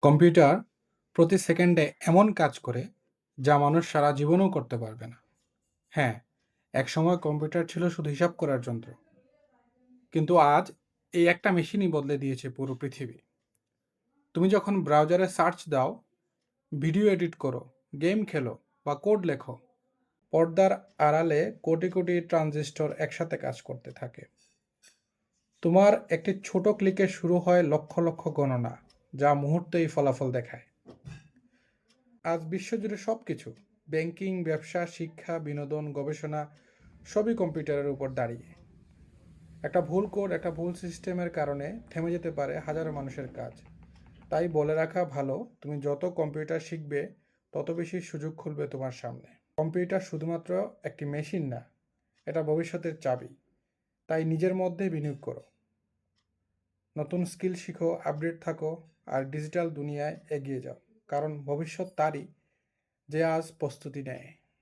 Computer প্রতি সেকেন্ডে এমন কাজ করে যা মানুষ সারা জীবনেও করতে পারবে না। হ্যাঁ, একসময় কম্পিউটার ছিল শুধু হিসাব করার যন্ত্র, কিন্তু আজ এই একটা মেশিনই বদলে দিয়েছে পুরো পৃথিবী। তুমি যখন ব্রাউজারে সার্চ দাও, ভিডিও এডিট করো, গেম খেলো বা কোড লেখো, পর্দার আড়ালে কোটি কোটি ট্রানজিস্টর একসাথে কাজ করতে থাকে। তোমার একটি ছোট ক্লিকে শুরু হয় লক্ষ লক্ষ গণনা, যা মুহূর্তেই ফলাফল দেখায়। আজ বিশ্বজুড়ে সব কিছু, ব্যাংকিং, ব্যবসা, শিক্ষা, বিনোদন, গবেষণা, সবই কম্পিউটারের উপর দাঁড়িয়ে। একটা ভুল কোড, একটা ভুল সিস্টেমের কারণে থেমে যেতে পারে হাজারো মানুষের কাজ। তাই বলে রাখা ভালো, তুমি যত কম্পিউটার শিখবে, তত বেশি সুযোগ খুলবে তোমার সামনে। কম্পিউটার শুধুমাত্র একটি মেশিন না, এটা ভবিষ্যতের চাবি। তাই নিজের মধ্যে বিনিয়োগ করো, নতুন স্কিল শিখো, আপডেট থাকো, আর ডিজিটাল দুনিয়ায় এগিয়ে যাও। কারণ ভবিষ্যৎ তারই যে আজ প্রস্তুতি নেয়।